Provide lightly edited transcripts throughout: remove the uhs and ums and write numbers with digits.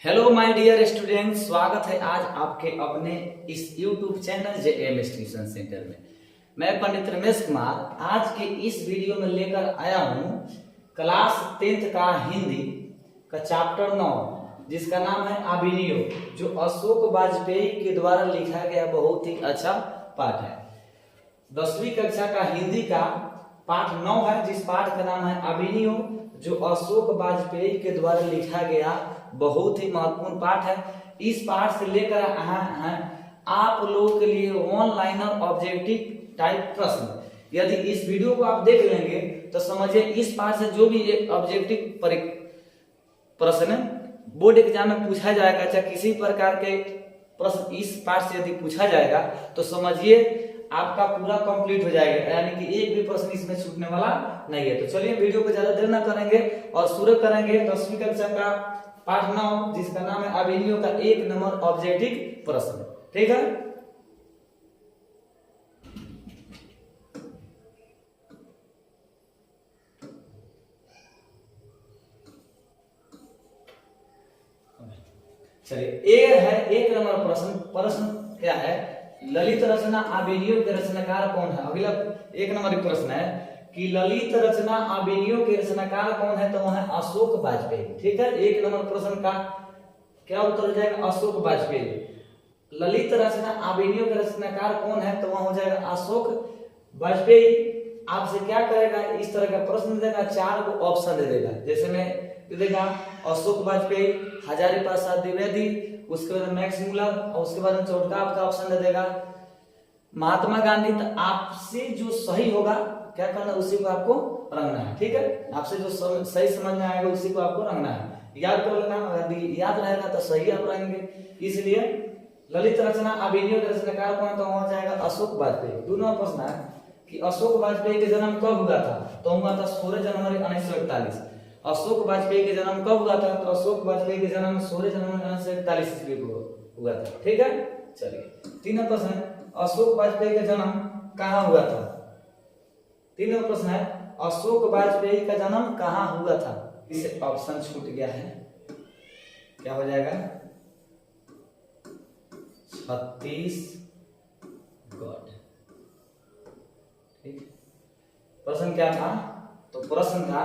Hello my dear student, स्वागत है आज आपके अपने इस YouTube channel JM tuition centre में। मैं पंडित रमेश कुमार आज के इस वीडियो में लेकर आया हूँ क्लास 10th का हिंदी का चैप्टर 9 जिसका नाम है अभिनयो, जो अशोक वाजपेयी के द्वारा लिखा गया बहुत ही अच्छा पाठ है। 10वीं कक्षा का हिंदी का पाठ 9 है, जिस पाठ का नाम है अभिनयो, जो अशोक वाजपेयी के द्वारा लिखा गया बहुत ही महत्वपूर्ण पाठ है। इस पाठ से लेकर आए हैं आप लोगों के लिए वन लाइनर ऑब्जेक्टिव टाइप प्रश्न। यदि इस वीडियो को आप देख लेंगे तो समझिए इस पाठ से जो भी एक ऑब्जेक्टिव प्रश्न बोर्ड एग्जाम में पूछा जाएगा, चाहे किसी प्रकार के प्रश्न इस पाठ से यदि पूछा जाएगा तो समझिए आपका पूरा कंप्लीट हो जाएगा, यानी कि एक भी प्रश्न इसमें छूटने वाला नहीं है। तो चलिए वीडियो को ज्यादा देर ना करेंगे और शुरू करेंगे 10वीं कक्षा का पाठ 9 जिसका नाम है अभिनयो का 1 नंबर ऑब्जेक्टिव प्रश्न। ठीक है, चलिए ये है 1 नंबर प्रश्न। प्रश्न क्या है? ललित रचना अभिनयो के रचनाकार कौन है? अगला 1 नंबर प्रश्न है कि ललित रचना अभिनयो के रचनाकार कौन है? तो वह है अशोक वाजपेयी। ठीक है, 1 नंबर प्रश्न का क्या उत्तर हो जाएगा? अशोक वाजपेयी। ललित रचना अभिनयो के रचनाकार कौन है? तो वह हो जाएगा अशोक वाजपेयी। आपसे क्या करेगा? इस तरह का प्रश्न देगा, 4 को ऑप्शन दे देगा। जैसे में देगा अशोक वाजपेयी, हजारी प्रसाद द्विवेदी, उसके बाद मैक्स मुलर और उसके बाद चौथा आपका ऑप्शन दे देगा महात्मा गांधी। तो आपसे जो सही होगा क्या करना, उसी को आपको रंगना है। ठीक है, आपसे जो सही समझ में आएगा उसी को आपको रंगना है, याद कर लेना। यदि याद रहेगा तो सही आप रहेंगे। इसलिए ललित रचना अभिनयो के रचनाकार कौन? तो हो जाएगा अशोक वाजपेयी। दूसरा प्रश्न है कि अशोक वाजपेयी के जन्म कब हुआ था? तो हुआ था 16 जनवरी 1941। अशोक वाजपेयी के जन्म कब हुआ था? तो अशोक वाजपेयी के जन्म 16 जनवरी 1941 ईस्वी को हुआ था। ठीक है, चलिए तीसरा प्रश्न है अशोक वाजपेयी का जन्म कहाँ हुआ था? तीसरा प्रश्न है अशोक वाजपेयी का जन्म कहाँ हुआ था? इसे ऑप्शन छूट गया है, क्या हो जाएगा? छत्तीसगढ़। ठीक, प्रश्न क्या था? तो प्रश्न था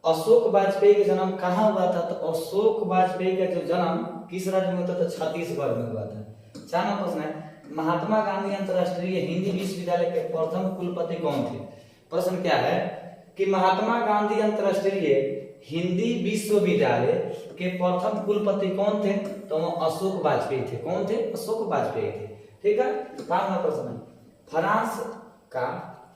अशोक वाजपेयी का जन्म कहाँ हुआ था? तो अशोक वाजपेयी का जो जन्म किस राज्य में हुआ था? तो छत्तीसगढ़ में हुआ था। 4वां प्रश्न है महात्मा गांधी अंतरराष्ट्रीय हिंदी विश्वविद्यालय के प्रथम कुलपति कौन थे? प्रश्न क्या है कि महात्मा गांधी अंतरराष्ट्रीय हिंदी विश्वविद्यालय के प्रथम कुलपति कौन थे? तो वो अशोक वाजपेयी थे। कौन थे? अशोक वाजपेयी थे। ठीक है, 5वां प्रश्न है फ्रांस का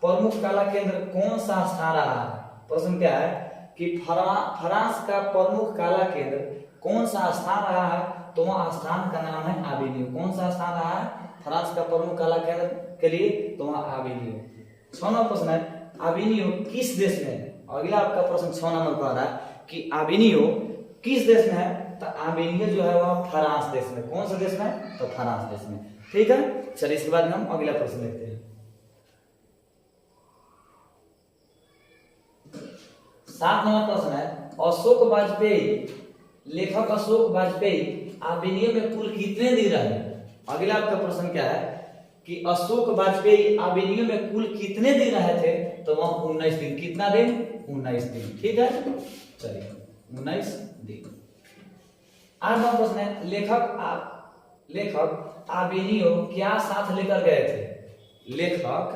प्रमुख कला केंद्र कौन सा स्थान रहा है? प्रश्न क्या है कि फ्रांस का प्रमुख कला केंद्र कौन सा स्थान रहा है? तो वह स्थान का नाम है अभिनयो। कौन सा स्थान रहा है फ्रांस का प्रमुख कला केंद्र के लिए? तो वह अभिनयो। 6वां प्रश्न है अभिनयो किस देश में? अगला आपका प्रश्न 6 नंबर का रहा है कि अभिनयो किस देश में है? तो अभिनयो जो है वह फ्रांस देश में। कौन सा देश में? तो फ्रांस देश में। ठीक है, चलिए इसके बाद हम अगला प्रश्न देखते हैं। 7 नंबर प्रश्न है अशोक वाजपेयी, लेखक अशोक वाजपेयी अभिनयो में कुल कितने दिन रहे? अगला आपका प्रश्न क्या है कि अशोक वाजपेयी अभिनयो में कुल कितने दिन रहे थे? तो वह 19 दिन। कितना दिन? 19 दिन। ठीक है, चलिए 19 दिन। 8वां प्रश्न है लेखक अभिनयो क्या साथ लेकर गए थे? लेखक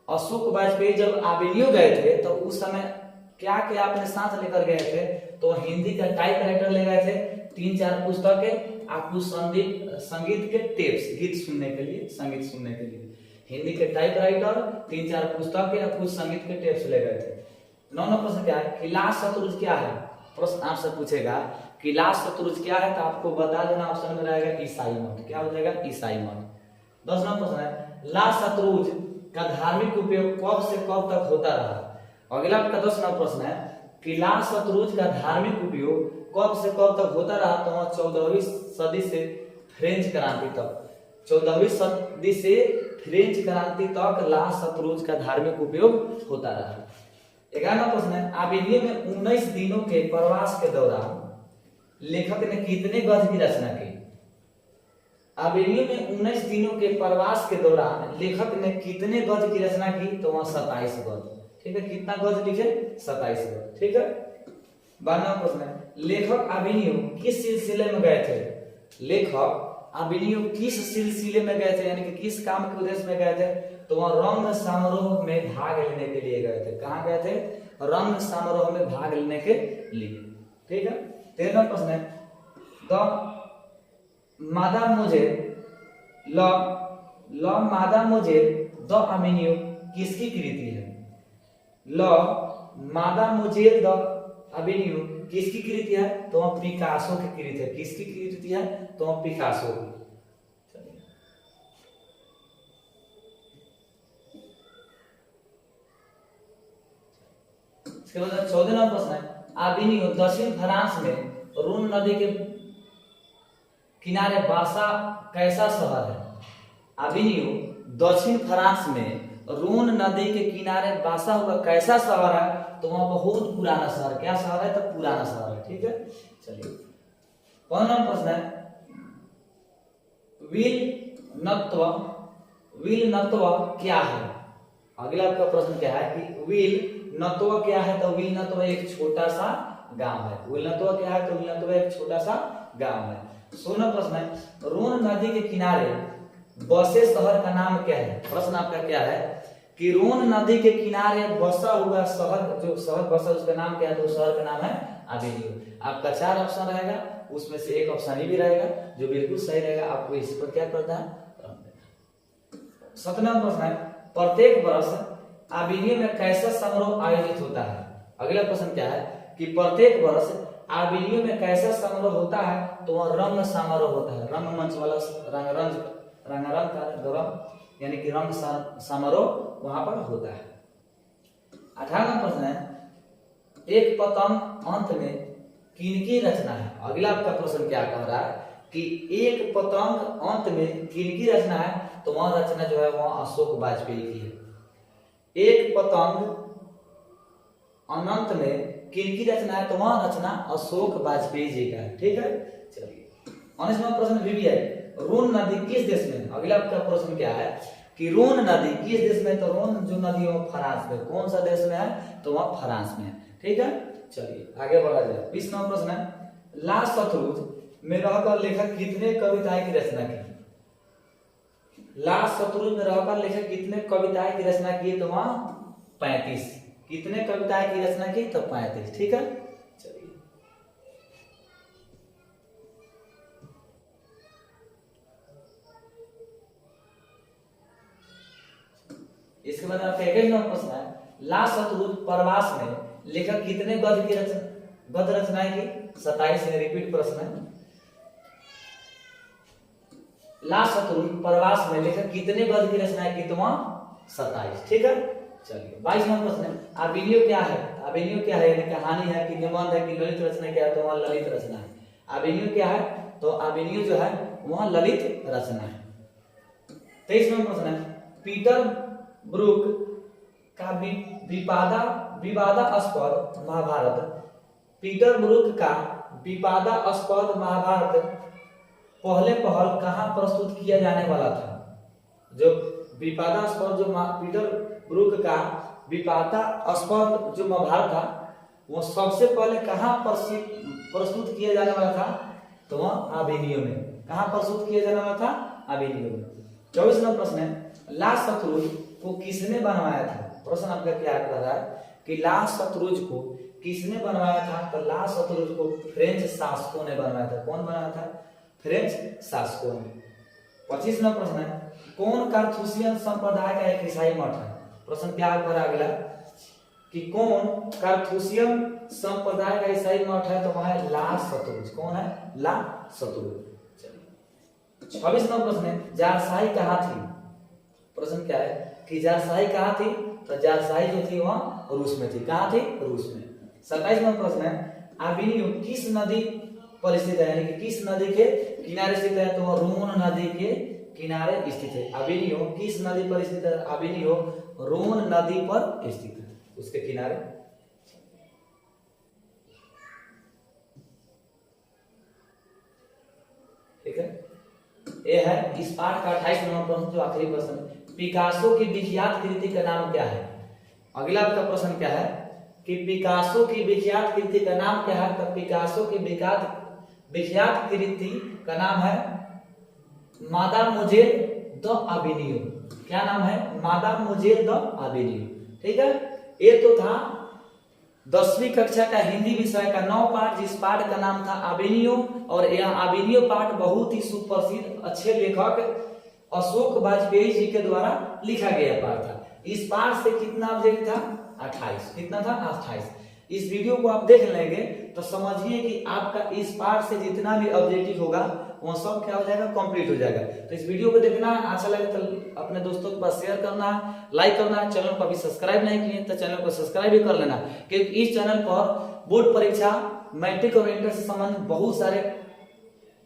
अशोक वाजपेयी जब अभिनयो गए थे तो उस समय क्या क्या अपने साथ लेकर गए थे? तो हिंदी का टाइपराइटर ले गए थे, 3-4 पुस्तकें, आपको संगीत के टेप्स, गीत सुनने के लिए, संगीत सुनने के लिए हिंदी के टाइपराइटर, 3-4 पुस्तकें या कुछ संगीत के टेप्स ले गए थे। 9वां प्रश्न क्या है कि लास्ट शत्रुज क्या है? प्रश्न आपसे पूछेगा कि लास्ट शत्रुज क्या है, तो आपको बता देना ऑप्शन में रहेगा ईसाई मत। क्या हो जाएगा? ईसाई मत। 10वां प्रश्न है लास्ट शत्रुज का धार्मिक उपयोग कब से कब तक होता रहा? अगला आपका 10वां प्रश्न है कि लास्ट शत्रुज का धार्मिक उपयोग कब से कब तक होता रहा? तो 14वीं सदी से फ्रेंच क्रांति तक। 14वीं सदी से फ्रेंच क्रांति तक लास्ट शत्रुज का धार्मिक उपयोग होता रहा। 11वां प्रश्न है अभिनयो में 19 दिनों के प्रवास के दौरान लेखक ने कितने गद्य की रचना की? अबेनियो में 19 दिनों के प्रवास के दौरान लेखक ने कितने गद्य की रचना की? तो वहां 27 गद्य। ठीक है, कितना गद्य लिखे? 27 गद्य। ठीक है, 12वां प्रश्न है, लेखक अबेनियो किस सिलसिले में गए थे? लेखक अबेनियो किस सिलसिले में गए थे, यानी कि किस काम के उद्देश्य में गए थे? तो वह रंग समारोह में भाग लेने के लिए गए थे। कहाँ गए थे? रंग समारोह में भाग लेने के लिए। ठीक है, 13वां प्रश्न है, द मादा मुझे मादा मुझे द अबेनियो किसकी कृति है? मादा मुझे द अबेनियो किसकी कृति है? तो वह पिकासो की कृति है। किसकी कृति है? तो वह पिकासो की। इसके बाद 14वां प्रश्न है, अबेनियो दक्षिण फ्रांस में रून नदी के किनारे बसा कैसा शहर है? अबेनियो दक्षिण फ्रांस में रून नदी के किनारे बसा हुआ कैसा शहर है? तो वहां बहुत पुराना शहर। क्या शहर है? तो पुराना शहर है। ठीक है, चलिए 15वां प्रश्न है, विल नत्व क्या है? अगला आपका प्रश्न क्या है कि विल नत्व क्या है? तो विल नत्व एक छोटा सा गांव है। विल नत्व क्या है? तो विल नत्व एक छोटा सा गांव है। 16वां प्रश्न है, रोन नदी के किनारे बसे शहर का नाम क्या है? प्रश्न आपका क्या है कि रोन नदी के किनारे बसा हुआ शहर, जो शहर बसा उसका नाम क्या है? तो शहर का नाम है अबेनियो। आपका 4 ऑप्शन रहेगा, उसमें से एक ऑप्शन ही भी रहेगा जो बिल्कुल सही रहेगा। आपको इस पर क्या करना है? 17वां प्रश्न है, प्रत्येक वर्ष अबेनियो में कैसा समारोह आयोजित होता है? अगला प्रश्न क्या है कि प्रत्येक वर्ष अबेनियो में कैसा समारोह होता है? तो वह रंग समारोह होता है। रंगमंच वाला रंगारंग का गौरव, यानी कि रंग समारोह वहां पर होता है। 18वां प्रश्न है, एक पतंग अंत में किनकी रचना है? अगला आपका प्रश्न क्या कह रहा है कि एक पतंग अंत में किनकी रचना है? तो वह रचना जो है वह अशोक वाजपेयी की है। एक पतंग अनंत में किनकी रचना है? तो वह रचना अशोक वाजपेयी जी का है। ठीक है, चलिए 19वां प्रश्न भी है, रोन नदी किस देश में? अगला आपका प्रश्न क्या है कि रोन नदी किस देश में? तो रोन जो नदी है वो फ्रांस में। कौन सा देश में है? तो वह फ्रांस में है। ठीक है, चलिए आगे बढ़ा जाए। 20वां प्रश्न है, ला शत्रुज में रहकर लेखक कितने कविताएं की रचना की? ला शत्रुज में रहकर लेखक कितने कविताएं की रचना की? तो वहां 35। कितने कविताएं की रचना की? तो 35। ठीक है, चलिए इसके बाद आपका 21वां प्रश्न है, ला शत्रुज प्रवास में लेखक कितने गद्य रचनाएं की? 27। रिपीट प्रश्न है, ला शत्रुज प्रवास में लेखक कितने गद्य की रचनाएं की? तो वहां 27। ठीक है, चलिए 22वां प्रश्न है, अबेनियो क्या है? अबेनियो क्या है? यानी कहानी है कि निबंध है कि ललित रचना क्या है? तो वहां ललित रचना है। अबेनियो क्या है? तो अबेनियो जो है वहां ललित रचना है। 23वां प्रश्न है, पीटर ब्रूक का विवादास्पद महाभारत, पीटर ब्रूक का विवादास्पद महाभारत पहले कहां प्रस्तुत किया जाने वाला था? जो विवादास्पद जो पीटर ब्रूक का विवादास्पद जो महाभारत था वो सबसे पहले कहां प्रस्तुत किया जाने वाला था? तो वह अबेनियो में। कहां प्रस्तुत किया जाने वाला था? अबेनियो में। 24वां प्रश्न है, ला शत्रुज को किसने बनवाया था? प्रश्न आपका क्या कर रहा है कि ला शत्रुज को किसने बनवाया था? तो ला शत्रुज को फ्रेंच शासकों ने बनवाया था। कौन बनाया था? फ्रेंच शासकों ने। 25वां प्रश्न है, कौन कार्थुसियन संप्रदाय का एक ईसाई मठ है? प्रश्न क्या कर अगला कि कौन कार्थुसियन संप्रदाय का ईसाई मठ है? तो वह है ला शत्रुज। कौन है? ला शत्रुज। 26वां प्रश्न है, जारशाही कहाँ थी? प्रश्न क्या है कि जारशाही कहाँ थी? तो जारशाही जो थी वह रूस में थी। कहाँ थी? रूस में। 27वां प्रश्न है, अबेनियो किस नदी पर स्थित है? यानी कि किस नदी के किनारे स्थित है? तो वह रोन नदी के किनारे स्थित है। अबेनियो किस नदी पर स्थित है? अबेनियो रोन नदी पर स्थित है, उसके किनारे। ये है इस पाठ का 28 नंबर प्रश्न, जो आखिरी प्रश्न। पिकासो की विख्यात कृति का नाम क्या है? अगला आपका प्रश्न क्या है कि पिकासो की विख्यात कृति का नाम क्या है? तो पिकासो की विख्यात कृति का नाम है मादामोजेल द अबेनियो। क्या नाम है? मादामोजेल द अबेनियो। ठीक है, ये तो था 10वीं कक्षा का हिंदी विषय का 9 पाठ, जिस पाठ का नाम था अबेनियो। और यह अबेनियो पाठ बहुत ही सुप्रसिद्ध अच्छे लेखक अशोक वाजपेयी जी के द्वारा लिखा गया पाठ था। इस पाठ से कितना ऑब्जेक्ट था? 28। कितना था? 28। इस वीडियो को आप देख लेंगे तो समझिए कि आपका इस पाठ से जितना भी ऑब्जेक्टिव होगा वो सब क्या हो जाएगा? कंप्लीट हो जाएगा। तो इस वीडियो को देखना है, अच्छा लगे तो अपने दोस्तों के पास शेयर करना है, लाइक करना है। चैनल को अभी सब्सक्राइब नहीं किए तो चैनल को सब्सक्राइब भी कर लेना, क्योंकि इस चैनल पर बोर्ड परीक्षा, मैट्रिक और इंटर से संबंधित बहुत सारे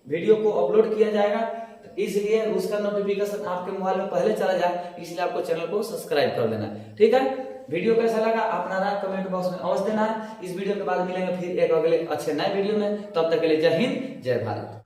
वीडियो को अपलोड किया जाएगा। तो इसलिए उसका नोटिफिकेशन आपके मोबाइल में पहले चला जाए, इसलिए आपको चैनल को सब्सक्राइब कर लेना। ठीक है, वीडियो कैसा लगा अपना राय कमेंट बॉक्स में अवश्य देना है। इस वीडियो के बाद मिलेंगे फिर एक अगले अच्छे नए वीडियो में। तब तक के लिए जय हिंद, जय भारत।